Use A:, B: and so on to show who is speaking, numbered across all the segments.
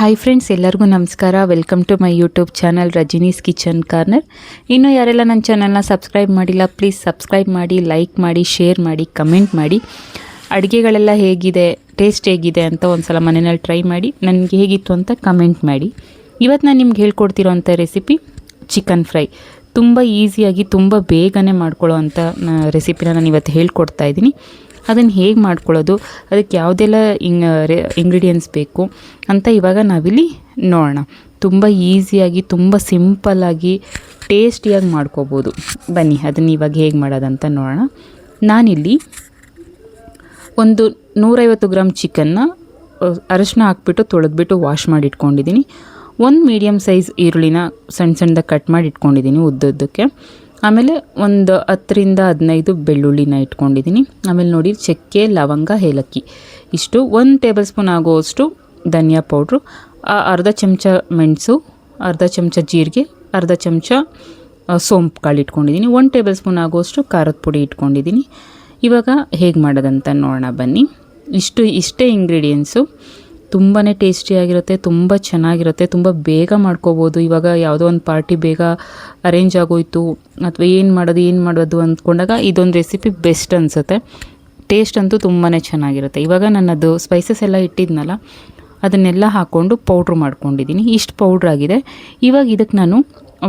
A: Hi friends, ಎಲ್ಲರಿಗೂ ನಮಸ್ಕಾರ. Welcome to my YouTube channel Rajini's kitchen corner. ಇನ್ನೂ ಯಾರೆಲ್ಲ ನನ್ನ ಚಾನಲ್ನ ಸಬ್ಸ್ಕ್ರೈಬ್ ಮಾಡಿಲ್ಲ, ಪ್ಲೀಸ್ ಸಬ್ಸ್ಕ್ರೈಬ್ ಮಾಡಿ, ಲೈಕ್ ಮಾಡಿ, ಶೇರ್ ಮಾಡಿ, ಕಮೆಂಟ್ ಮಾಡಿ. ಅಡುಗೆಗಳೆಲ್ಲ ಹೇಗಿದೆ, ಟೇಸ್ಟ್ ಹೇಗಿದೆ ಅಂತ ಒಂದು ಸಲ ಮನೆಯಲ್ಲಿ ಟ್ರೈ ಮಾಡಿ ನನಗೆ ಹೇಗಿತ್ತು ಅಂತ ಕಮೆಂಟ್ ಮಾಡಿ. ಇವತ್ತು ನಾನು ನಿಮ್ಗೆ ಹೇಳ್ಕೊಡ್ತಿರೋಂಥ ರೆಸಿಪಿ ಚಿಕನ್ ಫ್ರೈ. ತುಂಬ ಈಸಿಯಾಗಿ ತುಂಬ ಬೇಗನೆ ಮಾಡ್ಕೊಳ್ಳೋ ಅಂಥ ರೆಸಿಪಿನ ನಾನು ಇವತ್ತು ಹೇಳ್ಕೊಡ್ತಾ ಇದ್ದೀನಿ. ಅದನ್ನು ಹೇಗೆ ಮಾಡ್ಕೊಳ್ಳೋದು, ಅದಕ್ಕೆ ಯಾವುದೆಲ್ಲ ಇಂಗ್ರೀಡಿಯೆಂಟ್ಸ್ ಬೇಕು ಅಂತ ಇವಾಗ ನಾವಿಲ್ಲಿ ನೋಡೋಣ. ತುಂಬ ಈಸಿಯಾಗಿ ತುಂಬ ಸಿಂಪಲ್ಲಾಗಿ ಟೇಸ್ಟಿಯಾಗಿ ಮಾಡ್ಕೋಬೋದು. ಬನ್ನಿ ಅದನ್ನು ಇವಾಗ ಹೇಗೆ ಮಾಡೋದಂತ ನೋಡೋಣ. ನಾನಿಲ್ಲಿ ಒಂದು 150 ಗ್ರಾಮ್ ಚಿಕನ್ನ ಅರಶಿನ ಹಾಕ್ಬಿಟ್ಟು ತೊಳೆದ್ಬಿಟ್ಟು ವಾಶ್ ಮಾಡಿ ಇಟ್ಕೊಂಡಿದ್ದೀನಿ. ಒಂದು ಮೀಡಿಯಮ್ ಸೈಜ್ ಈರುಳ್ಳಿನ ಸಣ್ಣ ಸಣ್ಣದಾಗಿ ಕಟ್ ಮಾಡಿ ಇಟ್ಕೊಂಡಿದ್ದೀನಿ ಉದ್ದಕ್ಕೆ. ಆಮೇಲೆ ಒಂದು 10ರಿಂದ 15 ಬೆಳ್ಳುಳ್ಳಿನ ಇಟ್ಕೊಂಡಿದ್ದೀನಿ. ಆಮೇಲೆ ನೋಡಿ ಚಕ್ಕೆ, ಲವಂಗ, ಏಲಕ್ಕಿ ಇಷ್ಟು. 1 ಟೇಬಲ್ ಸ್ಪೂನ್ ಆಗೋವಷ್ಟು ಧನಿಯಾ ಪೌಡ್ರು, ಅರ್ಧ ಚಮಚ ಮೆಣಸು, ಅರ್ಧ ಚಮಚ ಜೀರಿಗೆ, ಅರ್ಧ ಚಮಚ ಸೋಂಪು ಕಾಳು ಇಟ್ಕೊಂಡಿದ್ದೀನಿ. 1 ಟೇಬಲ್ ಸ್ಪೂನ್ ಆಗೋವಷ್ಟು ಖಾರದ ಪುಡಿ ಇಟ್ಕೊಂಡಿದ್ದೀನಿ. ಇವಾಗ ಹೇಗೆ ಮಾಡೋದಂತ ನೋಡೋಣ ಬನ್ನಿ. ಇಷ್ಟೇ ಇಂಗ್ರೀಡಿಯೆಂಟ್ಸು. ತುಂಬಾ ಟೇಸ್ಟಿಯಾಗಿರುತ್ತೆ, ತುಂಬ ಚೆನ್ನಾಗಿರುತ್ತೆ, ತುಂಬ ಬೇಗ ಮಾಡ್ಕೋಬೋದು. ಇವಾಗ ಯಾವುದೋ ಒಂದು ಪಾರ್ಟಿ ಬೇಗ ಅರೇಂಜ್ ಆಗೋಯ್ತು ಅಥವಾ ಏನು ಮಾಡೋದು ಅಂದ್ಕೊಂಡಾಗ ಇದೊಂದು ರೆಸಿಪಿ ಬೆಸ್ಟ್ ಅನಿಸುತ್ತೆ. ಟೇಸ್ಟ್ ಅಂತೂ ತುಂಬಾ ಚೆನ್ನಾಗಿರುತ್ತೆ. ಇವಾಗ ನನ್ನದು ಸ್ಪೈಸಸ್ ಎಲ್ಲ ಇಟ್ಟಿದ್ನಲ್ಲ ಅದನ್ನೆಲ್ಲ ಹಾಕ್ಕೊಂಡು ಪೌಡ್ರ್ ಮಾಡ್ಕೊಂಡಿದ್ದೀನಿ. ಇಷ್ಟು ಪೌಡ್ರ್ ಆಗಿದೆ. ಇವಾಗ ಇದಕ್ಕೆ ನಾನು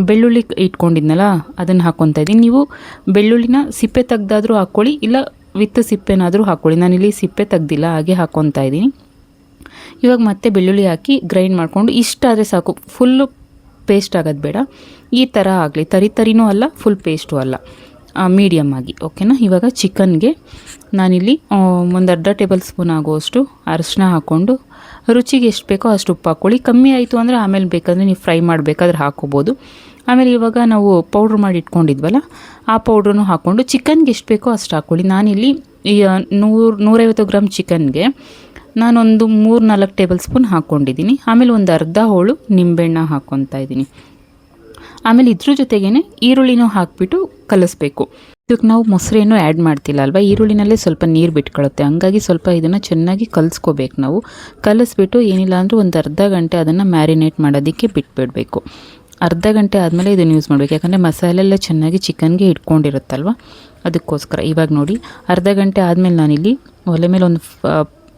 A: ಬೆಳ್ಳುಳ್ಳಿ ಇಟ್ಕೊಂಡಿದ್ನಲ್ಲ ಅದನ್ನು ಹಾಕ್ಕೊತಾ ಇದ್ದೀನಿ. ನೀವು ಬೆಳ್ಳುಳ್ಳಿನ ಸಿಪ್ಪೆ ತೆಗ್ದಾದರೂ ಹಾಕ್ಕೊಳ್ಳಿ, ಇಲ್ಲ ವಿತ್ ಸಿಪ್ಪೆನಾದರೂ ಹಾಕ್ಕೊಳ್ಳಿ. ನಾನಿಲ್ಲಿ ಸಿಪ್ಪೆ ತೆಗ್ದಿಲ್ಲ, ಹಾಗೆ ಹಾಕ್ಕೊತಾ ಇದ್ದೀನಿ. ಇವಾಗ ಮತ್ತೆ ಬೆಳ್ಳುಳ್ಳಿ ಹಾಕಿ ಗ್ರೈಂಡ್ ಮಾಡಿಕೊಂಡು ಇಷ್ಟಾದರೆ ಸಾಕು. ಫುಲ್ಲು ಪೇಸ್ಟ್ ಆಗೋದು ಬೇಡ, ಈ ಥರ ಆಗಲಿ. ತರಿನೂ ಅಲ್ಲ, ಫುಲ್ ಪೇಸ್ಟು ಅಲ್ಲ, ಮೀಡಿಯಮ್ ಆಗಿ. ಓಕೆನಾ. ಇವಾಗ ಚಿಕನ್ಗೆ ನಾನಿಲ್ಲಿ ಒಂದು ಅರ್ಧ ಟೇಬಲ್ ಸ್ಪೂನ್ ಆಗುವಷ್ಟು ಅರಶಿನ ಹಾಕ್ಕೊಂಡು ರುಚಿಗೆ ಎಷ್ಟು ಬೇಕೋ ಅಷ್ಟು ಉಪ್ಪು ಹಾಕ್ಕೊಳ್ಳಿ. ಕಮ್ಮಿ ಆಯಿತು ಅಂದರೆ ಆಮೇಲೆ ಬೇಕಂದರೆ ನೀವು ಫ್ರೈ ಮಾಡಬೇಕಾದ್ರೆ ಹಾಕ್ಕೋಬೋದು. ಆಮೇಲೆ ಇವಾಗ ನಾವು ಪೌಡ್ರ್ ಮಾಡಿ ಇಟ್ಕೊಂಡಿದ್ವಲ್ಲ ಆ ಪೌಡ್ರನ್ನು ಹಾಕ್ಕೊಂಡು ಚಿಕನ್ಗೆ ಎಷ್ಟು ಬೇಕೋ ಅಷ್ಟು ಹಾಕ್ಕೊಳ್ಳಿ. ನಾನಿಲ್ಲಿ 150 ಗ್ರಾಮ್ ಚಿಕನ್ಗೆ ನಾನೊಂದು 3-4 ಟೇಬಲ್ ಸ್ಪೂನ್ ಹಾಕ್ಕೊಂಡಿದ್ದೀನಿ. ಆಮೇಲೆ ಒಂದು ಅರ್ಧ ಹೋಳು ನಿಂಬೆಹಣ್ಣ ಹಾಕ್ಕೊತಾ ಇದ್ದೀನಿ. ಆಮೇಲೆ ಇದ್ರ ಜೊತೆಗೇ ಈರುಳ್ಳಿನೂ ಹಾಕಿಬಿಟ್ಟು ಕಲಿಸ್ಬೇಕು. ಇದಕ್ಕೆ ನಾವು ಮೊಸರೇನೂ ಆ್ಯಡ್ ಮಾಡ್ತಿಲ್ಲ ಅಲ್ವಾ, ಈರುಳ್ಳಿನಲ್ಲೇ ಸ್ವಲ್ಪ ನೀರು ಬಿಟ್ಕೊಳ್ಳುತ್ತೆ. ಹಂಗಾಗಿ ಸ್ವಲ್ಪ ಇದನ್ನು ಚೆನ್ನಾಗಿ ಕಲಿಸ್ಕೋಬೇಕು. ನಾವು ಕಲಿಸ್ಬಿಟ್ಟು ಏನಿಲ್ಲ ಅಂದರೂ ಒಂದು ಅರ್ಧ ಗಂಟೆ ಅದನ್ನು ಮ್ಯಾರಿನೇಟ್ ಮಾಡೋದಕ್ಕೆ ಬಿಟ್ಬಿಡಬೇಕು. ಅರ್ಧ ಗಂಟೆ ಆದಮೇಲೆ ಇದನ್ನು ಯೂಸ್ ಮಾಡಬೇಕು, ಯಾಕಂದರೆ ಮಸಾಲೆ ಎಲ್ಲ ಚೆನ್ನಾಗಿ ಚಿಕನ್ಗೆ ಇಟ್ಕೊಂಡಿರುತ್ತಲ್ವ, ಅದಕ್ಕೋಸ್ಕರ. ಇವಾಗ ನೋಡಿ ಅರ್ಧ ಗಂಟೆ ಆದಮೇಲೆ ನಾನಿಲ್ಲಿ ಒಲೆ ಮೇಲೆ ಒಂದು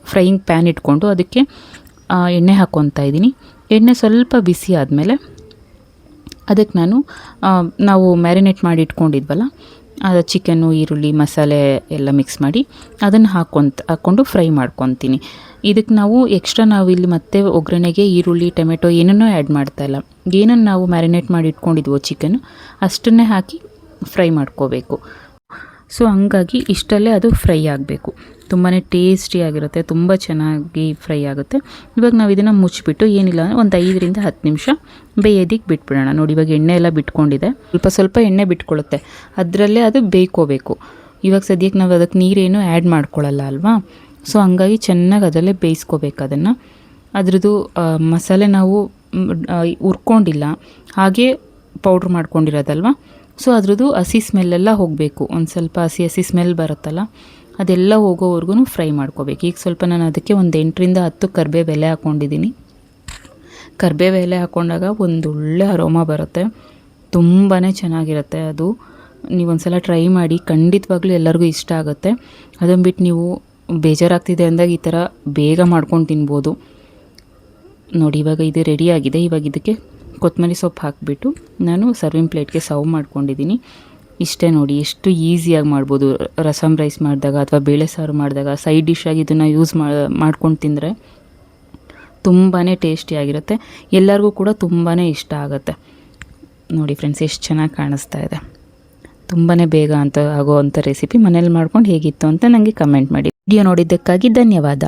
A: ಫ್ರೈಯಿಂಗ್ ಪ್ಯಾನ್ ಇಟ್ಕೊಂಡು ಅದಕ್ಕೆ ಎಣ್ಣೆ ಹಾಕ್ಕೊತಾ ಇದ್ದೀನಿ. ಎಣ್ಣೆ ಸ್ವಲ್ಪ ಬಿಸಿ ಆದಮೇಲೆ ಅದಕ್ಕೆ ನಾವು ಮ್ಯಾರಿನೇಟ್ ಮಾಡಿ ಇಟ್ಕೊಂಡಿದ್ವಲ್ಲ ಅದು ಚಿಕನ್ನು, ಈರುಳ್ಳಿ, ಮಸಾಲೆ ಎಲ್ಲ ಮಿಕ್ಸ್ ಮಾಡಿ ಅದನ್ನು ಹಾಕ್ಕೊಂಡು ಫ್ರೈ ಮಾಡ್ಕೊತೀನಿ. ಇದಕ್ಕೆ ನಾವು ಇಲ್ಲಿ ಮತ್ತೆ ಒಗ್ಗರಣೆಗೆ ಈರುಳ್ಳಿ, ಟೊಮೆಟೊ ಏನನ್ನೂ ಆ್ಯಡ್ ಮಾಡ್ತಾಯಿಲ್ಲ. ಏನನ್ನು ನಾವು ಮ್ಯಾರಿನೇಟ್ ಮಾಡಿ ಇಟ್ಕೊಂಡಿದ್ವೋ ಚಿಕನ್ನು ಅಷ್ಟನ್ನೇ ಹಾಕಿ ಫ್ರೈ ಮಾಡ್ಕೋಬೇಕು. ಸೊ ಹಂಗಾಗಿ ಇಷ್ಟಲ್ಲೇ ಅದು ಫ್ರೈ ಆಗಬೇಕು. ತುಂಬಾ ಟೇಸ್ಟಿಯಾಗಿರುತ್ತೆ, ತುಂಬ ಚೆನ್ನಾಗಿ ಫ್ರೈ ಆಗುತ್ತೆ. ಇವಾಗ ನಾವು ಇದನ್ನು ಮುಚ್ಚಿಬಿಟ್ಟು ಏನಿಲ್ಲ ಅಂದರೆ ಒಂದು 5ರಿಂದ 10 ನಿಮಿಷ ಬೇಯೋದಕ್ಕೆ ಬಿಟ್ಬಿಡೋಣ. ನೋಡಿ ಇವಾಗ ಎಣ್ಣೆ ಎಲ್ಲ ಬಿಟ್ಕೊಂಡಿದೆ, ಸ್ವಲ್ಪ ಎಣ್ಣೆ ಬಿಟ್ಕೊಳ್ಳುತ್ತೆ, ಅದರಲ್ಲೇ ಅದು ಬೇಯ್ಕೋಬೇಕು. ಇವಾಗ ಸದ್ಯಕ್ಕೆ ನಾವು ಅದಕ್ಕೆ ನೀರೇನು ಆ್ಯಡ್ ಮಾಡ್ಕೊಳ್ಳಲ್ಲ ಅಲ್ವಾ, ಸೊ ಹಂಗಾಗಿ ಚೆನ್ನಾಗಿ ಅದರಲ್ಲೇ ಬೇಯಿಸ್ಕೋಬೇಕು ಅದನ್ನು. ಅದ್ರದ್ದು ಮಸಾಲೆ ನಾವು ಹುರ್ಕೊಂಡಿಲ್ಲ, ಹಾಗೆ ಪೌಡ್ರ್ ಮಾಡ್ಕೊಂಡಿರೋದಲ್ವ, ಸೊ ಅದ್ರದ್ದು ಹಸಿ ಸ್ಮೆಲ್ಲೆಲ್ಲ ಹೋಗಬೇಕು. ಒಂದು ಸ್ವಲ್ಪ ಹಸಿ ಸ್ಮೆಲ್ ಬರುತ್ತಲ್ಲ ಅದೆಲ್ಲ ಹೋಗೋವರೆಗೂ ಫ್ರೈ ಮಾಡ್ಕೋಬೇಕು. ಈಗ ಸ್ವಲ್ಪ ನಾನು ಅದಕ್ಕೆ ಒಂದು 8ರಿಂದ 10 ಕರಿಬೇವು ಎಲೆ ಹಾಕ್ಕೊಂಡಿದ್ದೀನಿ. ಕರಿಬೇವು ಎಲೆ ಹಾಕ್ಕೊಂಡಾಗ ಒಂದು ಒಳ್ಳೆ ಅರೋಮಾ ಬರುತ್ತೆ, ತುಂಬಾ ಚೆನ್ನಾಗಿರುತ್ತೆ. ಅದು ನೀವೊಂದು ಸಲ ಟ್ರೈ ಮಾಡಿ, ಖಂಡಿತವಾಗ್ಲೂ ಎಲ್ಲರಿಗೂ ಇಷ್ಟ ಆಗುತ್ತೆ. ಅದನ್ನು ಬಿಟ್ಟು ನೀವು ಬೇಜಾರಾಗ್ತಿದೆ ಅಂದಾಗ ಈ ಥರ ಬೇಗ ಮಾಡ್ಕೊಂಡು ತಿನ್ಬೋದು. ನೋಡಿ ಇವಾಗ ಇದು ರೆಡಿಯಾಗಿದೆ. ಇವಾಗ ಇದಕ್ಕೆ ಕೊತ್ತಂಬರಿ ಸೊಪ್ಪು ಹಾಕಿಬಿಟ್ಟು ನಾನು ಸರ್ವಿಂಗ್ ಪ್ಲೇಟ್ಗೆ ಸರ್ವ್ ಮಾಡ್ಕೊಂಡಿದ್ದೀನಿ. ಇಷ್ಟೇ ನೋಡಿ, ಎಷ್ಟು ಈಸಿಯಾಗಿ ಮಾಡ್ಬೋದು. ರಸಮ್ ರೈಸ್ ಮಾಡಿದಾಗ ಅಥವಾ ಬೇಳೆ ಸಾರು ಮಾಡಿದಾಗ ಸೈಡ್ ಡಿಶ್ಶಾಗಿ ಇದನ್ನು ಯೂಸ್ ಮಾಡ್ಕೊಂಡು ತಿಂದರೆ ತುಂಬಾ ಟೇಸ್ಟಿಯಾಗಿರುತ್ತೆ. ಎಲ್ಲರಿಗೂ ಕೂಡ ತುಂಬಾ ಇಷ್ಟ ಆಗುತ್ತೆ. ನೋಡಿ ಫ್ರೆಂಡ್ಸ್, ಎಷ್ಟು ಚೆನ್ನಾಗಿ ಕಾಣಿಸ್ತಾ ಇದೆ. ತುಂಬಾ ಬೇಗ ಆಗೋವಂಥ ರೆಸಿಪಿ. ಮನೇಲಿ ಮಾಡ್ಕೊಂಡು ಹೇಗಿತ್ತು ಅಂತ ನನಗೆ ಕಮೆಂಟ್ ಮಾಡಿ. ವಿಡಿಯೋ ನೋಡಿದ್ದಕ್ಕಾಗಿ ಧನ್ಯವಾದ.